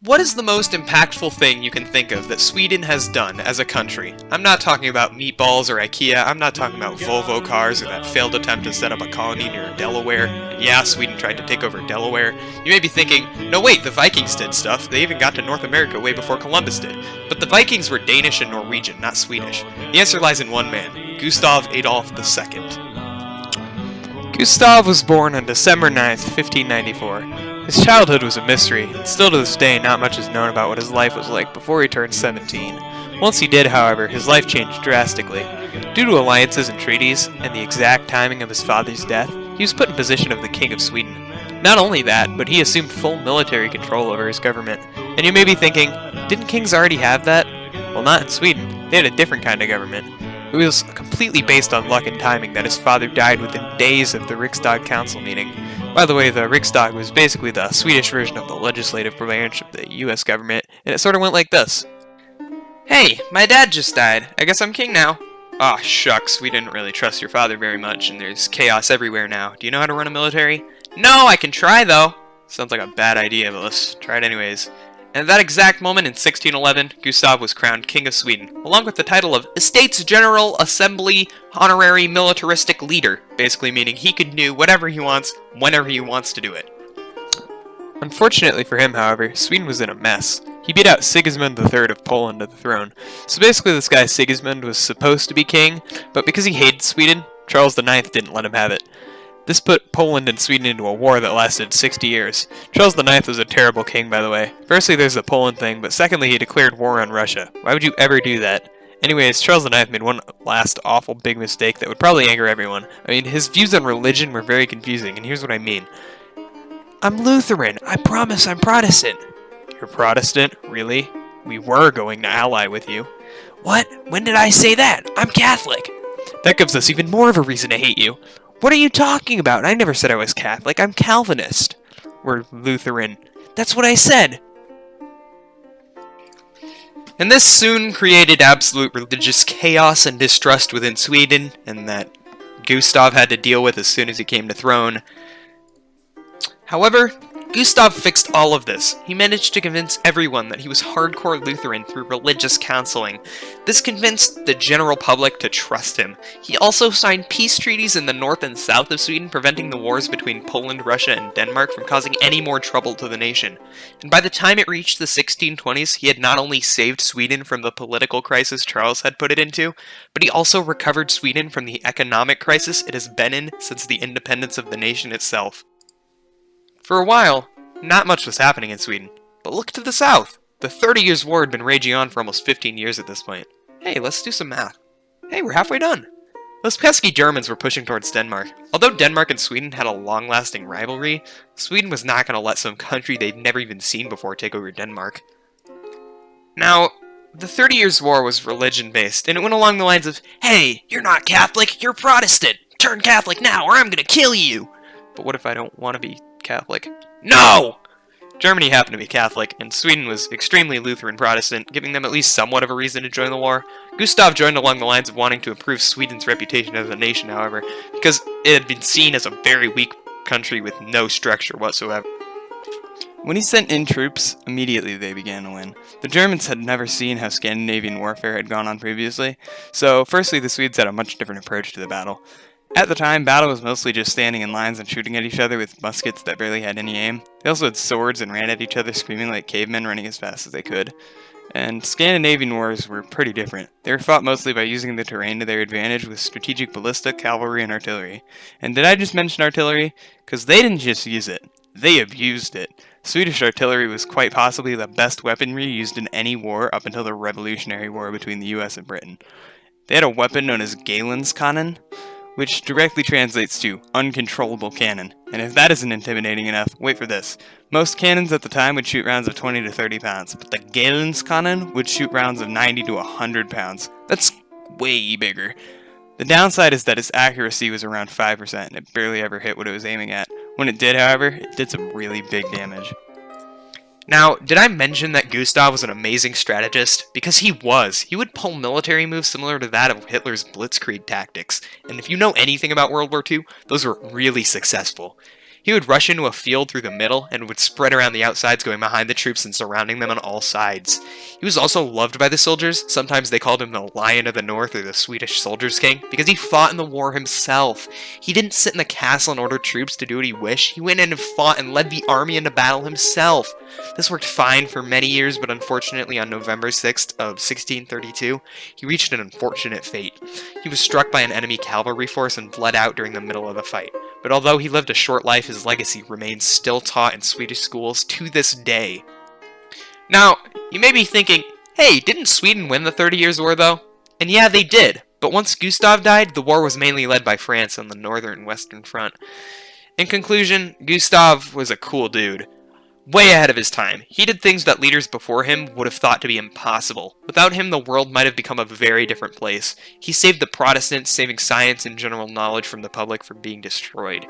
What is the most impactful thing you can think of that Sweden has done as a country? I'm not talking about meatballs or IKEA, I'm not talking about Volvo cars or that failed attempt to set up a colony near Delaware. And yeah, Sweden tried to take over Delaware. You may be thinking, no wait, the Vikings did stuff, they even got to North America way before Columbus did. But the Vikings were Danish and Norwegian, not Swedish. The answer lies in one man, Gustav Adolf II. Gustav was born on December 9th, 1594. His childhood was a mystery, and still to this day not much is known about what his life was like before he turned 17. Once he did, however, his life changed drastically. Due to alliances and treaties, and the exact timing of his father's death, he was put in position of the King of Sweden. Not only that, but he assumed full military control over his government. And you may be thinking, didn't kings already have that? Well, not in Sweden. They had a different kind of government. It was completely based on luck and timing that his father died within days of the Riksdag Council meeting. By the way, the Riksdag was basically the Swedish version of the legislative branch of the US government, and it sort of went like this. Hey, my dad just died. I guess I'm king now. Aw, shucks, we didn't really trust your father very much, and there's chaos everywhere now. Do you know how to run a military? No, I can try, though. Sounds like a bad idea, but let's try it anyways. And at that exact moment in 1611, Gustav was crowned King of Sweden, along with the title of Estates General Assembly Honorary Militaristic Leader, basically meaning he could do whatever he wants, whenever he wants to do it. Unfortunately for him, however, Sweden was in a mess. He beat out Sigismund III of Poland to the throne. So basically this guy Sigismund was supposed to be king, but because he hated Sweden, Charles IX didn't let him have it. This put Poland and Sweden into a war that lasted 60 years. Charles IX was a terrible king, by the way. Firstly, there's the Poland thing, but secondly, he declared war on Russia. Why would you ever do that? Anyways, Charles IX made one last awful big mistake that would probably anger everyone. I mean, his views on religion were very confusing, and here's what I mean. I'm Lutheran. I promise I'm Protestant. You're Protestant? Really? We were going to ally with you. What? When did I say that? I'm Catholic. That gives us even more of a reason to hate you. What are you talking about? I never said I was Catholic. I'm Calvinist. We're Lutheran. That's what I said. And this soon created absolute religious chaos and distrust within Sweden, and that Gustav had to deal with as soon as he came to throne. However, Gustav fixed all of this. He managed to convince everyone that he was hardcore Lutheran through religious counseling. This convinced the general public to trust him. He also signed peace treaties in the north and south of Sweden, preventing the wars between Poland, Russia, and Denmark from causing any more trouble to the nation. And by the time it reached the 1620s, he had not only saved Sweden from the political crisis Charles had put it into, but he also recovered Sweden from the economic crisis it has been in since the independence of the nation itself. For a while, not much was happening in Sweden, but look to the south. The 30 Years' War had been raging on for almost 15 years at this point. Hey, let's do some math. Hey, we're halfway done. Those pesky Germans were pushing towards Denmark. Although Denmark and Sweden had a long-lasting rivalry, Sweden was not going to let some country they'd never even seen before take over Denmark. Now, the 30 Years' War was religion-based, and it went along the lines of, hey, you're not Catholic, you're Protestant! Turn Catholic now or I'm gonna kill you! But what if I don't want to be Catholic? No! Germany happened to be Catholic, and Sweden was extremely Lutheran Protestant, giving them at least somewhat of a reason to join the war. Gustav joined along the lines of wanting to improve Sweden's reputation as a nation, however, because it had been seen as a very weak country with no structure whatsoever. When he sent in troops, immediately they began to win. The Germans had never seen how Scandinavian warfare had gone on previously, so firstly the Swedes had a much different approach to the battle. At the time, battle was mostly just standing in lines and shooting at each other with muskets that barely had any aim. They also had swords and ran at each other screaming like cavemen, running as fast as they could. And Scandinavian wars were pretty different. They were fought mostly by using the terrain to their advantage with strategic ballista, cavalry, and artillery. And did I just mention artillery? Because they didn't just use it, they abused it. Swedish artillery was quite possibly the best weaponry used in any war up until the Revolutionary War between the US and Britain. They had a weapon known as Galenskanen, which directly translates to uncontrollable cannon. And if that isn't intimidating enough, wait for this. Most cannons at the time would shoot rounds of 20 to 30 pounds, but the Galenskanen would shoot rounds of 90 to 100 pounds. That's way bigger. The downside is that its accuracy was around 5%, and it barely ever hit what it was aiming at. When it did, however, it did some really big damage. Now, did I mention that Gustav was an amazing strategist? Because he was. He would pull military moves similar to that of Hitler's blitzkrieg tactics. And if you know anything about World War II, those were really successful. He would rush into a field through the middle and would spread around the outsides, going behind the troops and surrounding them on all sides. He was also loved by the soldiers. Sometimes they called him the Lion of the North or the Swedish Soldiers' King, because he fought in the war himself. He didn't sit in the castle and order troops to do what he wished. He went in and fought and led the army into battle himself. This worked fine for many years, but unfortunately on November 6th of 1632, he reached an unfortunate fate. He was struck by an enemy cavalry force and bled out during the middle of the fight. But although he lived a short life, his legacy remains still taught in Swedish schools to this day. Now, you may be thinking, hey, didn't Sweden win the 30 Years' War though? And yeah, they did, but once Gustav died, the war was mainly led by France on the northern and western front. In conclusion, Gustav was a cool dude. Way ahead of his time. He did things that leaders before him would have thought to be impossible. Without him, the world might have become a very different place. He saved the Protestants, saving science and general knowledge from the public from being destroyed.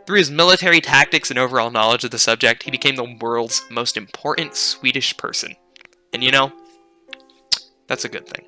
Through his military tactics and overall knowledge of the subject, he became the world's most important Swedish person. And you know, that's a good thing.